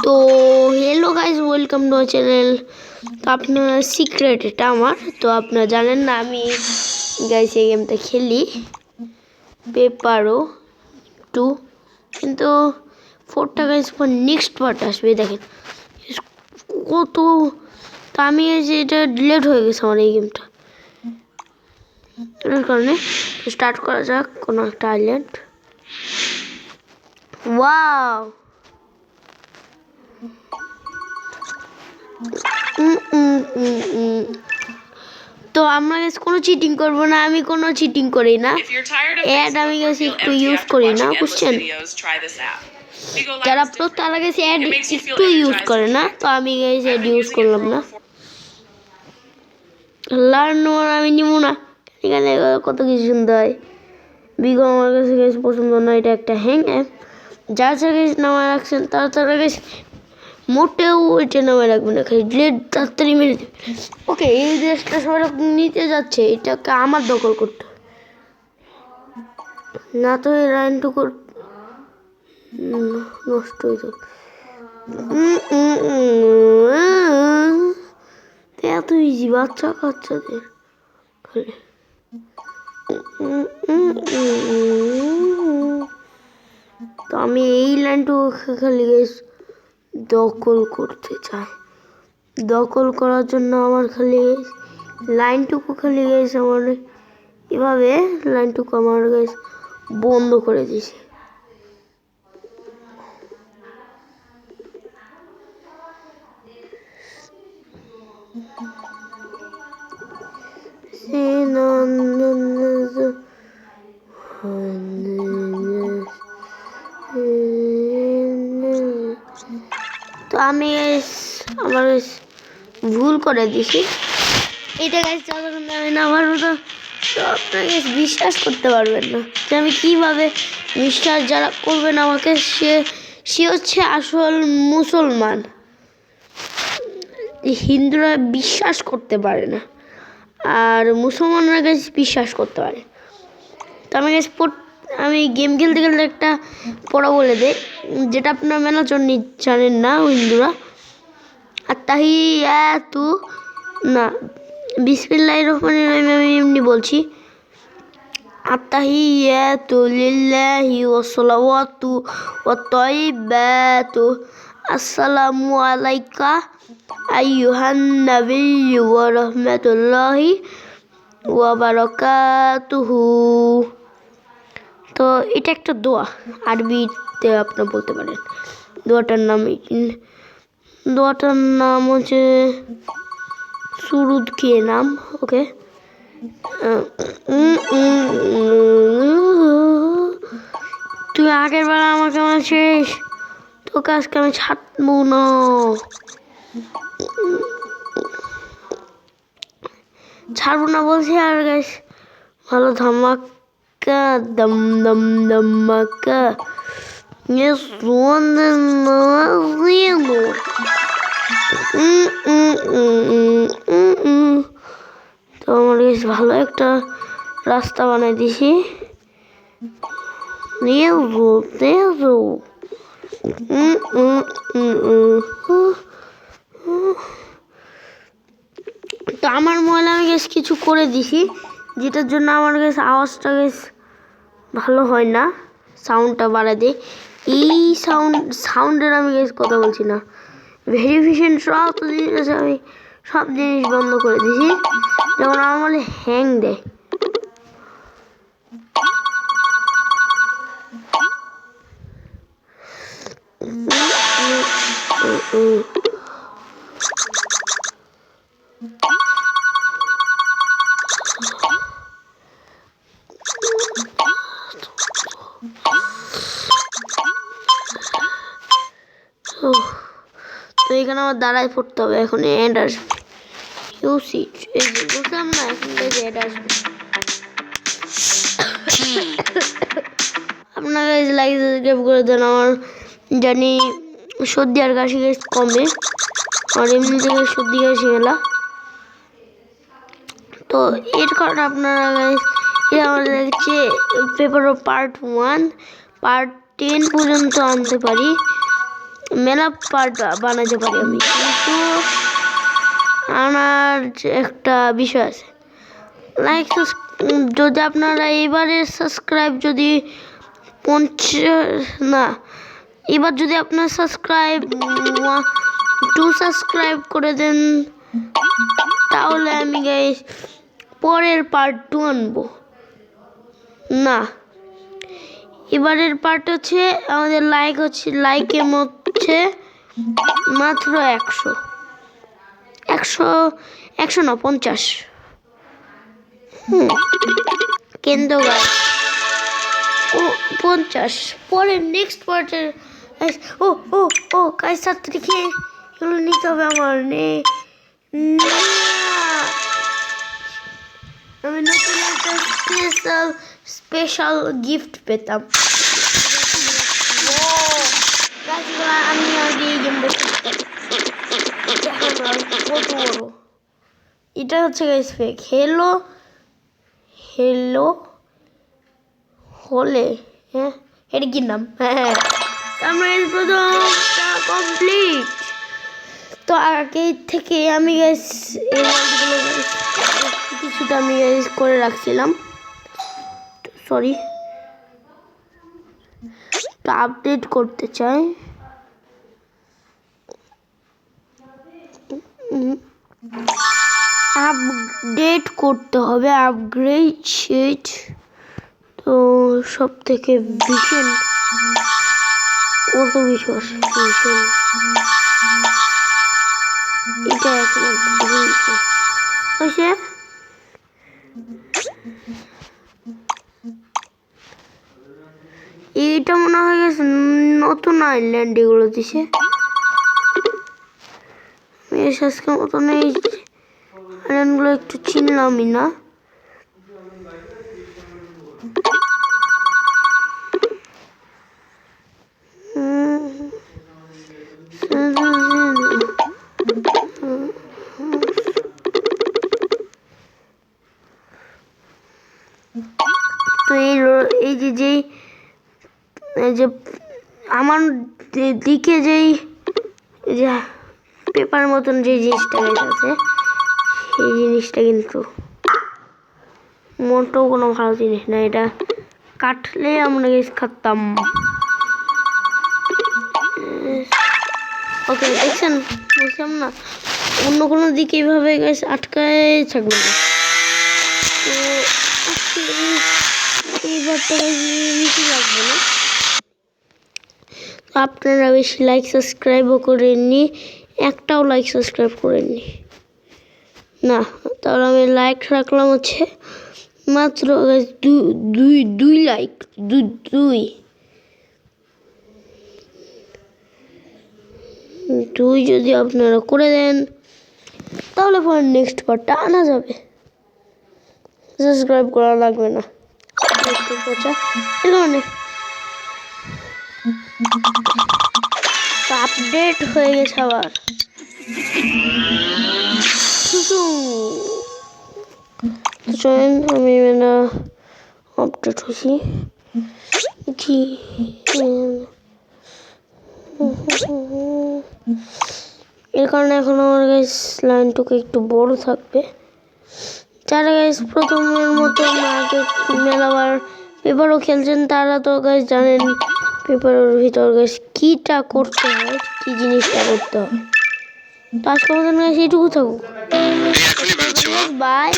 তো hello guys, welcome to our channel. তো আপনার সিক্রেট এটা আমার, তো আপনারা জানেন না আমি গাইস এই গেমটা খেলি পেপারো 2, কিন্তু 4টা গাইস পর নেক্সট পার্ট আসবে। দেখেন কত, তো আমি এটা ডিলেট হয়ে গেছে আমার এই গেমটা, এর কারণে স্টার্ট করা যাক কোনো একটা আইল্যান্ড। ওয়াও, তো আমরা কোনো চিটিং করবো না, আমি কোনো চিটিং করি না, অ্যাড আমি গেছি একটু ইউজ করি না, বুঝছেন? যারা প্রো তারা গেছে অ্যাড একটু ইউজ করে না, তো আমি গেছি অ্যাড ইউজ করলাম না। লার্ন আমি নিব না, এখানে কত কিছু শুনতে হয়। বিগো আমার কাছে গেছে পছন্দ না, এটা একটা হ্যাং অ্যাপ। যার যার গেছে নামায় রাখছেন তারা গেছে মোটেও ওইটা নামে রাখবে না, খালি ডিলেট তাড়াতাড়ি মেরে দেবে। ওকে, এই দেশটা সবাই নিতে যাচ্ছে, এটাকে আমার দখল করতে না, তো এই লাইনটুকু নষ্ট হয়ে যাবে। এত ইজি বাচ্চা কাচ্চাদের খালি। তো আমি এই লাইনটুকু খালি দখল করতে চাই। দখল করার জন্য আমার খালি লাইনটুকু খালি গেছে আমার এভাবে লাইনটুকু আমার গেছে বন্ধ করে দিয়েছে। তো আমি আমার ভুল করে দিছি, এটা গাছ যতক্ষণ আমি না পারবো তো আপনাকে বিশ্বাস করতে পারবেন না যে আমি কীভাবে বিশ্বাস যারা করবেন আমাকে, সে হচ্ছে আসল মুসলমান। হিন্দুরা বিশ্বাস করতে পারে না, আর মুসলমানরা গাছ বিশ্বাস করতে পারে। তো আমি গাছ আমি গেম খেলতে খেলতে একটা পড়া বলে দেয়, যেটা আপনার মেলাচর জানেন না হিন্দুরা। আর তাহি এত না, বিসমিল্লাহির রহমানির রহিম আমি এমনি বলছি, আত্তাহিয়াতু লিল্লাহি ওয়া সালাওয়াতু ওয়া তাইয়্যিবাতু আসসালামু আলাইকা আইয়ুহান নাবিয়্যু ওয়া রাহমাতুল্লাহি ওয়া বারাকাতুহু। তো এটা একটা দোয়া, আরবিতে আপনারা বলতে পারেন। দোয়াটার নাম হচ্ছে সুরুদ কে নাম। ওকে, তুই আগের বেলা আমাকে মারছিস, তোকে আজকে আমি ছাড়বো না। ছাড়বো না বলছি, আর গাইস ভালো ধামাকা দম দম ধামাকা তো আমার বেশ ভালো একটা রাস্তা বানাই দিছি। তো আমার মনে আমি গেছ কিছু করে দিছি, যেটার জন্য আমার কাছে আওয়াজটা বেশ ভালো হয় না, সাউন্ডটা বাড়াই দিই। এই সাউন্ডের আমি গেছ কথা বলছি না, ভেরিফিকেশন সব জিনিস আছে, আমি সব জিনিস বন্ধ করে দিছি, যেমন আমার মনে হ্যাং দেয়। তো এখানে আমার দাঁড়ায় পড়তে হবে, এখন এন্ড আসবে। এই যে বুঝলাম না, এখন এন্ড আসবে। আপনারা লাইক সাবস্ক্রাইব করে দেন, আমার জানি সর্দি আর কাশি কমে, আর এমনি থেকে সর্দি কাশি মেলা। তো এর কারণে আপনারা আমাদের হচ্ছে পেপার পার্ট 1 পার্ট 10 পর্যন্ত আনতে পারি, মেলা পার্ট বানাতে পারি আমি, কিন্তু আমার একটা বিষয় আছে, লাইক যদি আপনারা এবারে সাবস্ক্রাইব যদি 50 না, এবার যদি আপনার সাবস্ক্রাইব 2 সাবস্ক্রাইব করে দেন, তাহলে আমি গাইস পরের পার্ট 2 আনবো। না, এবারের পার্ট হচ্ছে আমাদের লাইকের মধ্যে মাত্র 100 না 50। কিন্তু ও 50 পরে নেক্সট পার্টের। ও গাইস ছাত্রী খেয়ে এগুলো নিতে হবে আমার। আমি নতুন একটা স্পেশাল গিফট পেতাম। আমি আগে এই গেমটা কত বড়, এটা হচ্ছে গাইস ফেক। হেলো হলে, হ্যাঁ এটা কি নাম? হ্যাঁ আমরা প্রথমটা কমপ্লিট। তো আগে থেকে আমি গাইস এই ওয়ার্ডগুলো কিছুটা আমি গাইস করে রাখছিলাম, সরি। তো আপডেট করতে চাই, আপডেট করতে হবে, আপগ্রেড শিট। তো সব থেকে ভীষণ কত বিশ্বাস, এটা এখন হয়েছে। এইটা মনে হয় গেছে নতুন আইল্যান্ড, এগুলো দিছে আজকের মতন। এই আইল্যান্ডগুলো একটু চিনলামই না। তো এই যে আমার দিকে যেই পেপার মতন যে জিনিসটা আছে, সেই জিনিসটা কিন্তু মোটেও কোনো ভালো জিনিস না। এটা কাটলে আমরা খাতাম। ওকে দেখছেন, বুঝলাম না অন্য কোনো দিকে এইভাবে গাছ আটকায় থাকবে না। তো এইবারটা বেশি লাগবে না। আপনারা বেশি লাইক সাবস্ক্রাইবও করেননি, একটাও লাইক সাবস্ক্রাইব করেননি না। তাহলে আমি লাইক রাখলাম হচ্ছে মাত্র 2 লাইক, 2 যদি আপনারা করে দেন, তাহলে পরে নেক্সট পার্টটা আনা যাবে। সাবস্ক্রাইব করা লাগবে না, আপডেট হয়ে গেছে আবার। আমি আপডেট হয়েছি কি এর কারণে এখন আমার গাইস লাইনটুকু একটু বড় থাকবে। যারা গাইস প্রথমের মতো আগে মেলাবার পেপারও খেলছেন, তারা তো গাইস জানেন পেপারের ভিতর গাইস কিটা করতে হয়, কি জিনিসটা করতে হয়। তো আজকের মতন গাইস এইটুকু থাকুক, বাই।